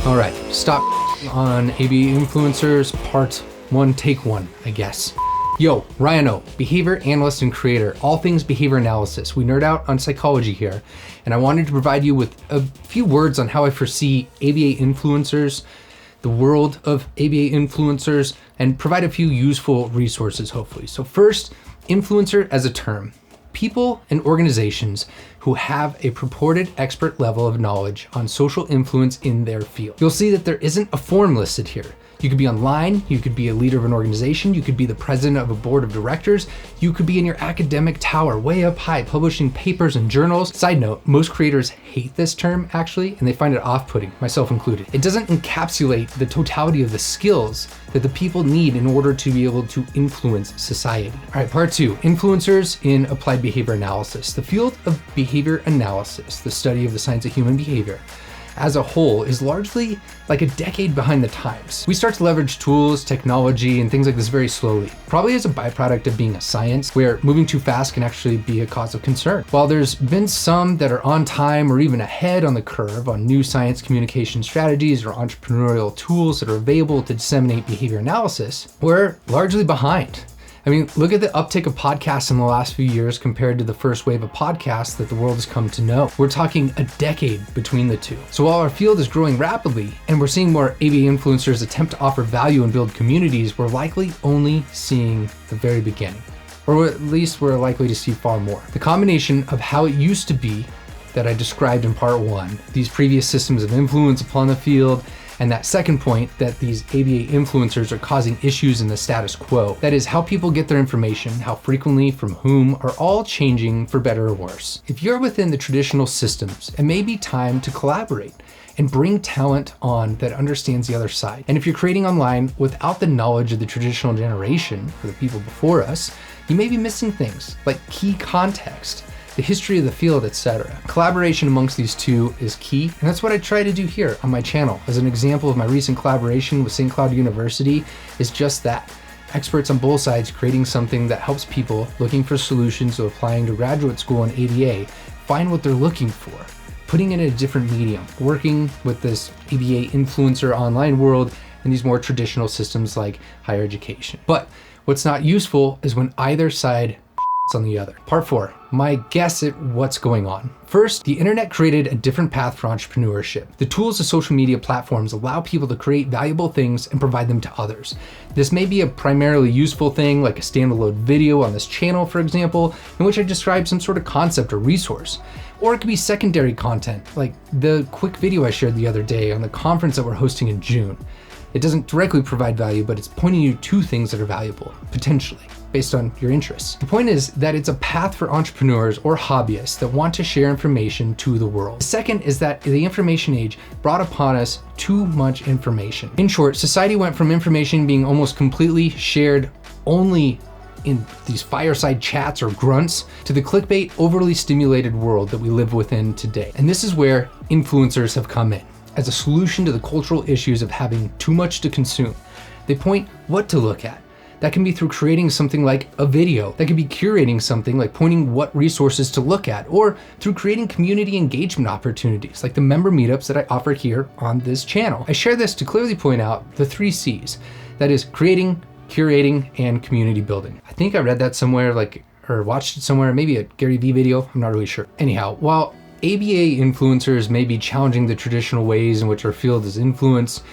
All right, stop on ABA influencers, part 1, take 1, I guess. Yo, Ryan O, behavior analyst and creator, all things behavior analysis. We nerd out on psychology here, and I wanted to provide you with a few words on how I foresee ABA influencers, the world of ABA influencers, and provide a few useful resources, hopefully. So first, influencer as a term. People and organizations who have a purported expert level of knowledge on social influence in their field. You'll see that there isn't a form listed here. You could be online, you could be a leader of an organization, you could be the president of a board of directors, you could be in your academic tower, way up high, publishing papers and journals. Side note, most creators hate this term actually, and they find it off-putting, myself included. It doesn't encapsulate the totality of the skills that the people need in order to be able to influence society. All right, part 2, influencers in applied behavior analysis. The field of behavior analysis, the study of the science of human behavior, as a whole is largely like a decade behind the times. We start to leverage tools, technology, and things like this very slowly, probably as a byproduct of being a science where moving too fast can actually be a cause of concern. While there's been some that are on time or even ahead on the curve on new science communication strategies or entrepreneurial tools that are available to disseminate behavior analysis, we're largely behind. I mean, look at the uptick of podcasts in the last few years compared to the first wave of podcasts that the world has come to know. We're talking a decade between the two. So while our field is growing rapidly and we're seeing more ABA influencers attempt to offer value and build communities, we're likely only seeing the very beginning, or at least we're likely to see far more. The combination of how it used to be that I described in part 1, these previous systems of influence upon the field, and that second point, that these ABA influencers are causing issues in the status quo. That is how people get their information, how frequently, from whom, are all changing for better or worse. If you're within the traditional systems, it may be time to collaborate and bring talent on that understands the other side. And if you're creating online without the knowledge of the traditional generation, or the people before us, you may be missing things like key context, the history of the field, etc. Collaboration amongst these two is key, and that's what I try to do here on my channel. As an example of my recent collaboration with St. Cloud University is just that. Experts on both sides creating something that helps people looking for solutions to applying to graduate school in ABA find what they're looking for, putting it in a different medium, working with this ABA influencer online world and these more traditional systems like higher education. But what's not useful is when either side on the other. Part 4, my guess at what's going on. First, the internet created a different path for entrepreneurship. The tools of social media platforms allow people to create valuable things and provide them to others. This may be a primarily useful thing, like a standalone video on this channel, for example, in which I describe some sort of concept or resource. Or it could be secondary content, like the quick video I shared the other day on the conference that we're hosting in June. It doesn't directly provide value, but it's pointing you to things that are valuable, potentially, based on your interests. The point is that it's a path for entrepreneurs or hobbyists that want to share information to the world. The second is that the information age brought upon us too much information. In short, society went from information being almost completely shared only in these fireside chats or grunts to the clickbait, overly stimulated world that we live within today. And this is where influencers have come in as a solution to the cultural issues of having too much to consume. They point what to look at. That can be through creating something like a video. That could be curating something like pointing what resources to look at, or through creating community engagement opportunities like the member meetups that I offer here on this channel. I share this to clearly point out the 3 C's. That is creating, curating, and community building. I think I read that somewhere, or watched it somewhere, maybe a Gary Vee video, I'm not really sure. Anyhow, while ABA influencers may be challenging the traditional ways in which our field is influenced,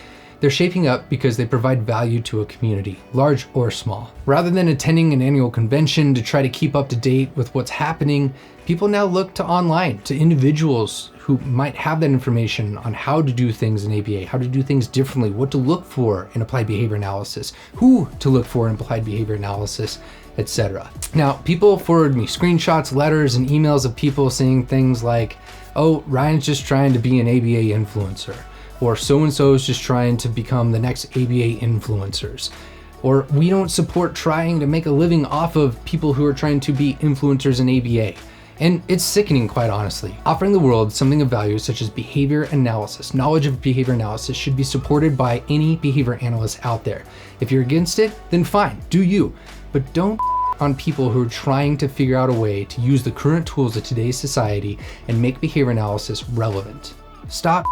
they're shaping up because they provide value to a community, large or small. Rather than attending an annual convention to try to keep up to date with what's happening, people now look to online, to individuals who might have that information on how to do things in ABA, how to do things differently, what to look for in applied behavior analysis, who to look for in applied behavior analysis, etc. Now, people forward me screenshots, letters, and emails of people saying things like, oh, Ryan's just trying to be an ABA influencer, or so-and-so is just trying to become the next ABA influencers, or we don't support trying to make a living off of people who are trying to be influencers in ABA. And it's sickening, quite honestly. Offering the world something of value such as behavior analysis, knowledge of behavior analysis should be supported by any behavior analyst out there. If you're against it, then fine, do you. But don't on people who are trying to figure out a way to use the current tools of today's society and make behavior analysis relevant. Stop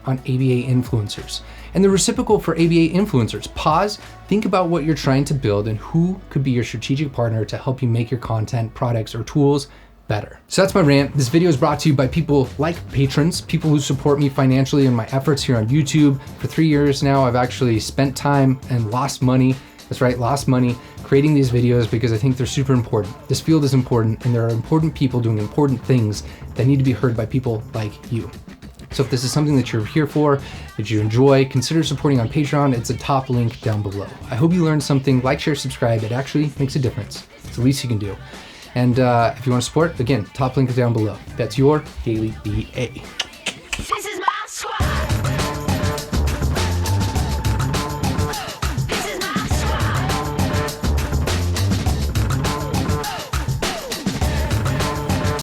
on ABA influencers. And the reciprocal for ABA influencers, pause, think about what you're trying to build and who could be your strategic partner to help you make your content, products, or tools better. So that's my rant. This video is brought to you by people like patrons, people who support me financially in my efforts here on YouTube. For 3 years now, I've actually spent time and lost money. That's right, lost money creating these videos because I think they're super important. This field is important and there are important people doing important things that need to be heard by people like you. So if this is something that you're here for, that you enjoy, consider supporting on Patreon. It's a top link down below. I hope you learned something. Like, share, subscribe. It actually makes a difference. It's the least you can do. And if you want to support, again, top link is down below. That's your Daily BA.